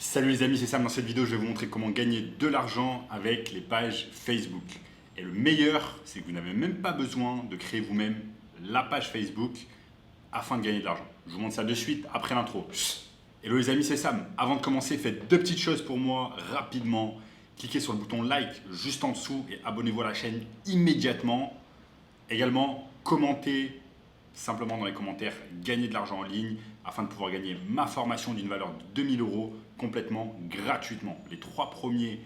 Salut les amis, c'est Sam. Dans cette vidéo, je vais vous montrer comment gagner de l'argent avec les pages Facebook. Et le meilleur, c'est que vous n'avez même pas besoin de créer vous-même la page Facebook afin de gagner de l'argent. Je vous montre ça de suite après l'intro. Hello les amis, c'est Sam. Avant de commencer, faites deux petites choses pour moi rapidement. Cliquez sur le bouton like juste en dessous et abonnez-vous à la chaîne immédiatement. Également, commentez simplement dans les commentaires, gagner de l'argent en ligne afin de pouvoir gagner ma formation d'une valeur de 2000 euros complètement gratuitement. Les 3 premiers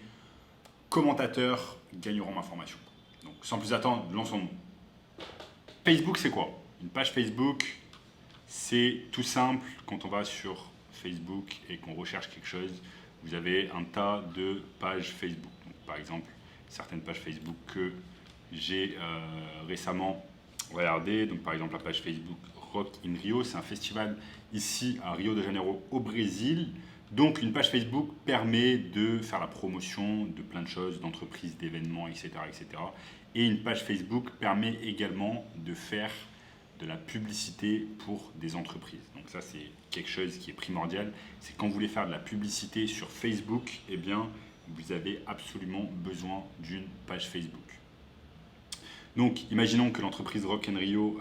commentateurs gagneront ma formation. Donc sans plus attendre, lançons-nous. Facebook, c'est quoi? Une page Facebook, c'est tout simple. Quand on va sur Facebook et qu'on recherche quelque chose, vous avez un tas de pages Facebook. Donc, par exemple, certaines pages Facebook que j'ai récemment regardées. Donc, par exemple, la page Facebook Rock in Rio, c'est un festival ici à Rio de Janeiro au Brésil. Donc, une page Facebook permet de faire la promotion de plein de choses, d'entreprises, d'événements, etc., etc. Et une page Facebook permet également de faire de la publicité pour des entreprises. Donc ça, c'est quelque chose qui est primordial. C'est quand vous voulez faire de la publicité sur Facebook, eh bien, vous avez absolument besoin d'une page Facebook. Donc, imaginons que l'entreprise Rock in Rio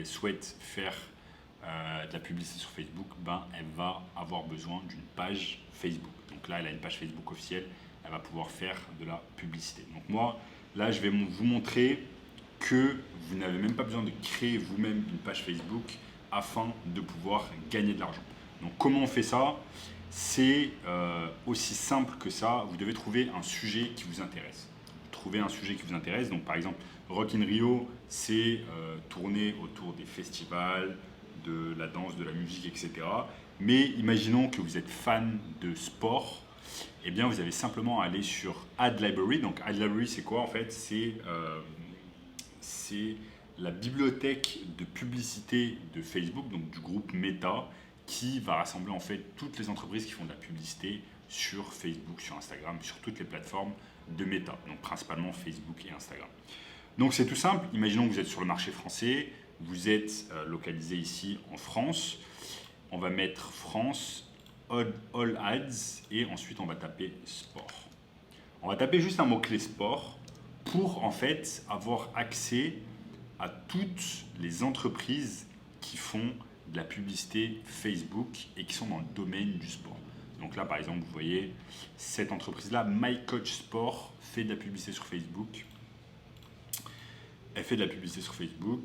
souhaite faire de la publicité sur Facebook, elle va avoir besoin d'une page Facebook. Donc là, elle a une page Facebook officielle, elle va pouvoir faire de la publicité. Donc moi, là, je vais vous montrer que vous n'avez même pas besoin de créer vous-même une page Facebook afin de pouvoir gagner de l'argent. Donc comment on fait ça? C'est aussi simple que ça. Vous devez trouver un sujet qui vous intéresse. Trouver un sujet qui vous intéresse. Donc par exemple, Rock in Rio, c'est tourner autour des festivals, de la danse, de la musique, etc. Mais imaginons que vous êtes fan de sport. Eh bien, vous avez simplement à aller sur Ad Library. Donc Ad Library, c'est quoi en fait? C'est la bibliothèque de publicité de Facebook, donc du groupe Meta, qui va rassembler en fait toutes les entreprises qui font de la publicité sur Facebook, sur Instagram, sur toutes les plateformes de Meta, donc principalement Facebook et Instagram. Donc c'est tout simple, imaginons que vous êtes sur le marché français, vous êtes localisé ici en France, on va mettre France, All Ads, et ensuite on va taper sport. On va taper juste un mot-clé sport pour en fait avoir accès à toutes les entreprises qui font de la publicité Facebook et qui sont dans le domaine du sport. Donc là, par exemple, vous voyez cette entreprise-là, My Coach Sport, fait de la publicité sur Facebook. Elle fait de la publicité sur Facebook.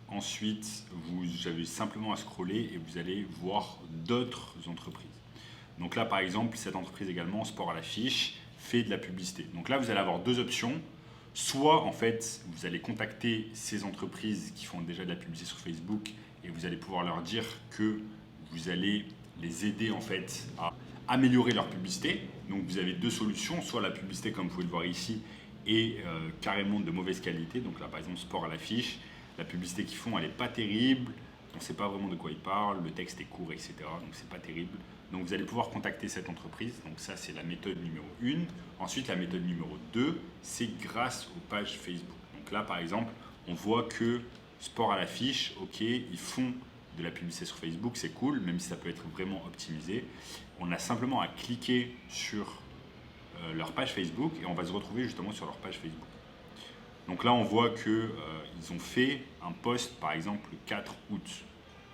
Ensuite, vous avez simplement à scroller et vous allez voir d'autres entreprises. Donc là, par exemple, cette entreprise également, Sport à l'affiche, fait de la publicité. Donc là, vous allez avoir deux options. Soit, en fait, vous allez contacter ces entreprises qui font déjà de la publicité sur Facebook et vous allez pouvoir leur dire que vous allez les aider, en fait, à améliorer leur publicité. Donc, vous avez deux solutions. Soit la publicité, comme vous pouvez le voir ici, est carrément de mauvaise qualité. Donc là, par exemple, Sport à l'affiche. La publicité qu'ils font, elle n'est pas terrible. On ne sait pas vraiment de quoi ils parlent. Le texte est court, etc. Donc, c'est pas terrible. Donc, vous allez pouvoir contacter cette entreprise. Donc, ça, c'est la méthode numéro 1. Ensuite, la méthode numéro 2, c'est grâce aux pages Facebook. Donc là, par exemple, on voit que Sport à l'affiche, ok, ils font de la publicité sur Facebook, c'est cool, même si ça peut être vraiment optimisé. On a simplement à cliquer sur leur page Facebook et on va se retrouver justement sur leur page Facebook. Donc là, on voit qu'ils ont fait un post, par exemple, le 4 août.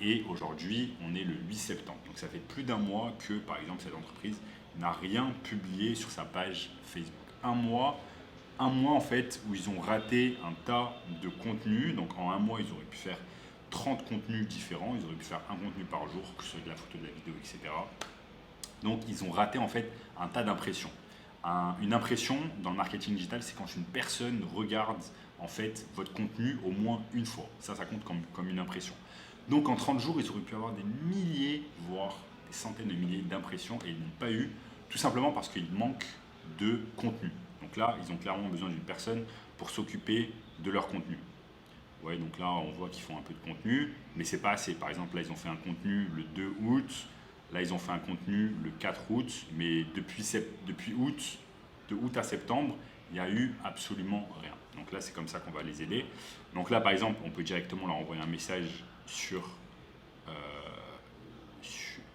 Et aujourd'hui, on est le 8 septembre. Donc ça fait plus d'un mois que, par exemple, cette entreprise n'a rien publié sur sa page Facebook. Un mois en fait, où ils ont raté un tas de contenus. Donc en un mois, ils auraient pu faire 30 contenus différents. Ils auraient pu faire un contenu par jour, que ce soit de la photo, de la vidéo, etc. Donc ils ont raté en fait un tas d'impressions. Une impression dans le marketing digital, c'est quand une personne regarde en fait votre contenu au moins une fois. Ça compte comme une impression. Donc en 30 jours, ils auraient pu avoir des milliers, voire des centaines de milliers d'impressions et ils n'ont pas eu, tout simplement parce qu'il manque de contenu. Donc là, ils ont clairement besoin d'une personne pour s'occuper de leur contenu. Ouais, donc là, on voit qu'ils font un peu de contenu, mais c'est pas assez. Par exemple, là, ils ont fait un contenu le 2 août. Là, ils ont fait un contenu le 4 août, mais depuis août, de août à septembre, il n'y a eu absolument rien. Donc là, c'est comme ça qu'on va les aider. Donc là, par exemple, on peut directement leur envoyer un message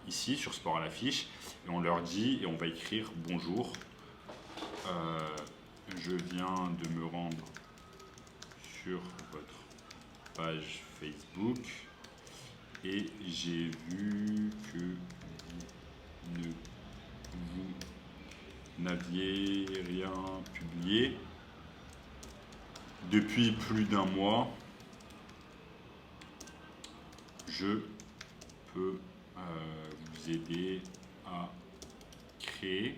ici sur sport à l'affiche et on leur dit, et on va écrire bonjour, je viens de me rendre sur votre page Facebook et j'ai vu que vous n'aviez rien publié depuis plus d'un mois. Je peux vous aider à créer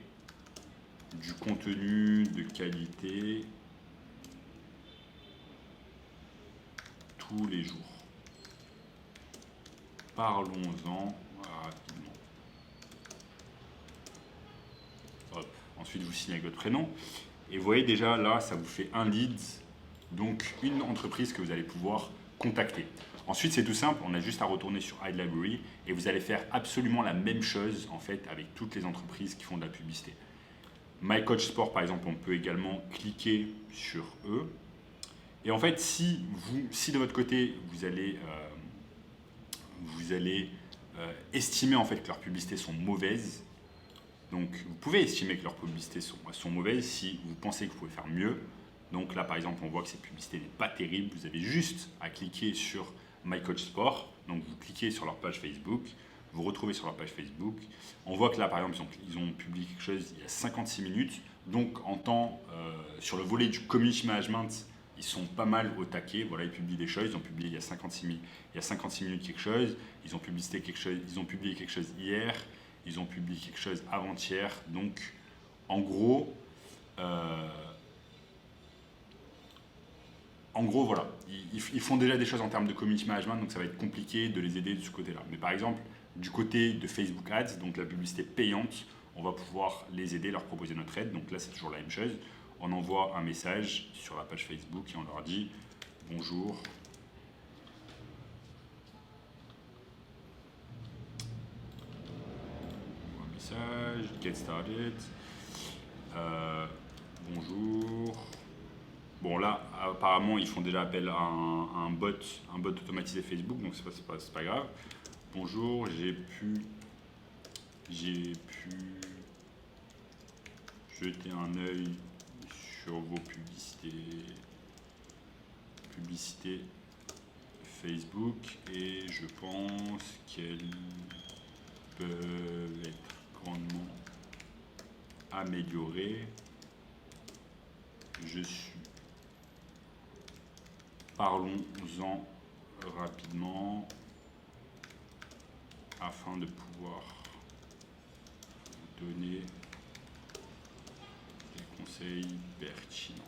du contenu de qualité tous les jours. Parlons-en rapidement. Hop. Ensuite, vous signez avec votre prénom. Et vous voyez déjà là, ça vous fait un lead, donc une entreprise que vous allez pouvoir contacter. Ensuite, c'est tout simple, on a juste à retourner sur iLibrary et vous allez faire absolument la même chose en fait avec toutes les entreprises qui font de la publicité. MyCoachSport, par exemple, on peut également cliquer sur eux. Et en fait, si de votre côté, vous allez estimer en fait que leurs publicités sont mauvaises, donc vous pouvez estimer que leurs publicités sont mauvaises si vous pensez que vous pouvez faire mieux. Donc là, par exemple, on voit que cette publicité n'est pas terrible. Vous avez juste à cliquer sur MyCoachSport. Donc vous cliquez sur leur page Facebook. Vous retrouvez sur leur page Facebook. On voit que là, par exemple, ils ont publié quelque chose il y a 56 minutes. Donc sur le volet du community management, ils sont pas mal au taquet. Voilà, ils publient des choses. Ils ont publié il y a 56 minutes quelque chose. Ils ont publié quelque chose hier. Ils ont publié quelque chose avant-hier. Donc, en gros, voilà, ils font déjà des choses en termes de community management, donc ça va être compliqué de les aider de ce côté-là. Mais par exemple, du côté de Facebook Ads, donc la publicité payante, on va pouvoir les aider, leur proposer notre aide. Donc là, c'est toujours la même chose. On envoie un message sur la page Facebook et on leur dit « Bonjour ». Un message, « Get started ». Bonjour. Bon là, apparemment, ils font déjà appel à un bot automatisé Facebook, donc c'est pas grave. Bonjour, j'ai pu jeter un œil sur vos publicités Facebook et je pense qu'elles peuvent être grandement améliorées. Parlons-en rapidement afin de pouvoir vous donner des conseils pertinents.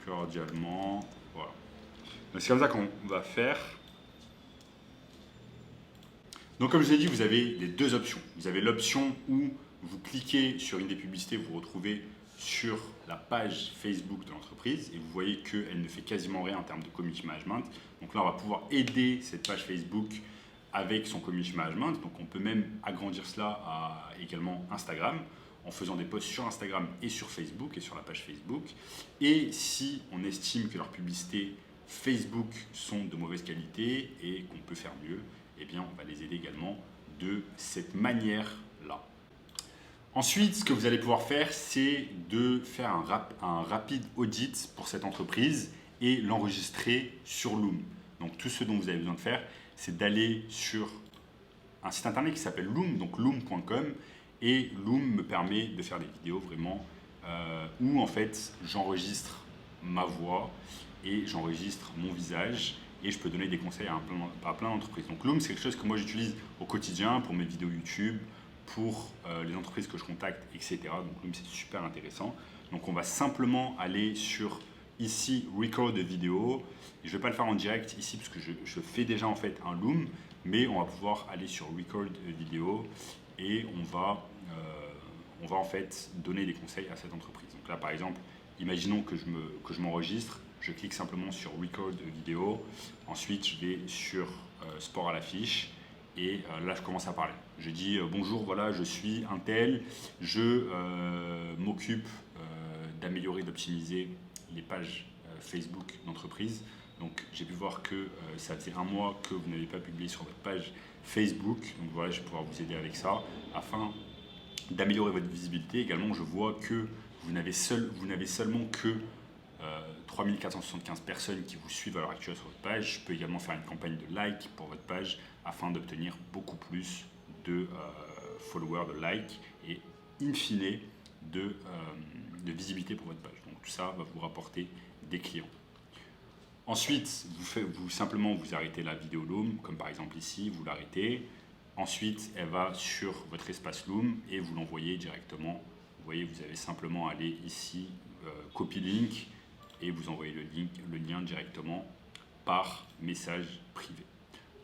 Cordialement, voilà. C'est comme ça qu'on va faire. Donc comme je vous ai dit, vous avez les deux options. Vous avez l'option où vous cliquez sur une des publicités, vous retrouvez sur la page Facebook de l'entreprise et vous voyez qu'elle ne fait quasiment rien en termes de community management. Donc là, on va pouvoir aider cette page Facebook avec son community management. Donc on peut même agrandir cela à également Instagram en faisant des posts sur Instagram et sur Facebook et sur la page Facebook. Et si on estime que leurs publicités Facebook sont de mauvaise qualité et qu'on peut faire mieux, eh bien on va les aider également de cette manière-là. Ensuite, ce que vous allez pouvoir faire, c'est de faire un rapide audit pour cette entreprise et l'enregistrer sur Loom. Donc tout ce dont vous avez besoin de faire, c'est d'aller sur un site internet qui s'appelle Loom, donc loom.com. Et Loom me permet de faire des vidéos vraiment où en fait j'enregistre ma voix et j'enregistre mon visage et je peux donner des conseils à plein d'entreprises. Donc Loom, c'est quelque chose que moi j'utilise au quotidien pour mes vidéos YouTube, pour les entreprises que je contacte, etc. Donc Loom, c'est super intéressant. Donc on va simplement aller sur ici Record vidéo. Et je ne vais pas le faire en direct ici parce que je fais déjà en fait un Loom, mais on va pouvoir aller sur Record vidéo et on va en fait donner des conseils à cette entreprise. Donc là par exemple, imaginons que je m'enregistre, je clique simplement sur Record vidéo, ensuite je vais sur Sport à l'affiche et là je commence à parler. Je dis bonjour, voilà, je suis un tel, je m'occupe d'améliorer, d'optimiser les pages Facebook d'entreprise. Donc j'ai pu voir que ça faisait 1 mois que vous n'avez pas publié sur votre page Facebook. Donc voilà, je vais pouvoir vous aider avec ça afin d'améliorer votre visibilité. Également, je vois que vous n'avez seulement que 3475 personnes qui vous suivent à l'heure actuelle sur votre page. Je peux également faire une campagne de like pour votre page afin d'obtenir beaucoup plus de followers, de likes et in fine de visibilité pour votre page. Donc tout ça va vous rapporter des clients. Ensuite, vous arrêtez la vidéo Loom, comme par exemple ici, vous l'arrêtez. Ensuite, elle va sur votre espace Loom et vous l'envoyez directement. Vous voyez, vous avez simplement à aller ici, copy link, et vous envoyez le lien directement par message privé.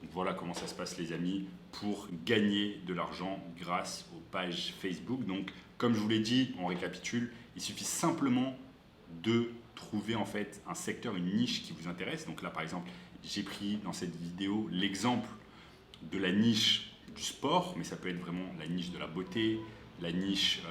Donc voilà comment ça se passe les amis pour gagner de l'argent grâce aux pages Facebook. Donc comme je vous l'ai dit, on récapitule, il suffit simplement de trouver en fait un secteur, une niche qui vous intéresse. Donc là par exemple, j'ai pris dans cette vidéo l'exemple de la niche du sport, mais ça peut être vraiment la niche de la beauté, la niche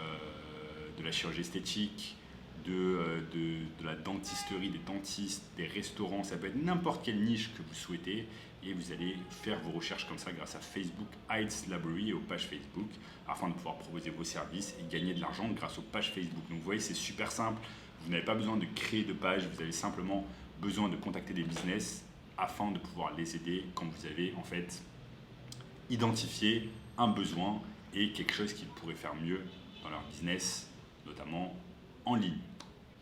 de la chirurgie esthétique, de la dentisterie, des dentistes, des restaurants, ça peut être n'importe quelle niche que vous souhaitez et vous allez faire vos recherches comme ça grâce à Facebook Ads Library et aux pages Facebook afin de pouvoir proposer vos services et gagner de l'argent grâce aux pages Facebook. Donc vous voyez, c'est super simple, vous n'avez pas besoin de créer de page, vous avez simplement besoin de contacter des business afin de pouvoir les aider quand vous avez en fait identifié un besoin et quelque chose qu'ils pourraient faire mieux dans leur business, notamment en ligne.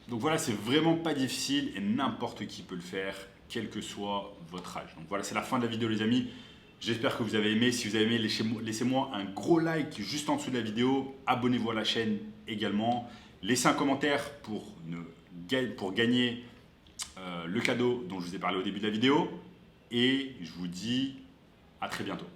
Donc voilà, c'est vraiment pas difficile et n'importe qui peut le faire, quel que soit votre âge. Donc voilà, c'est la fin de la vidéo les amis. J'espère que vous avez aimé. Si vous avez aimé, laissez-moi un gros like juste en dessous de la vidéo. Abonnez-vous à la chaîne également. Laissez un commentaire pour gagner le cadeau dont je vous ai parlé au début de la vidéo. Et je vous dis à très bientôt.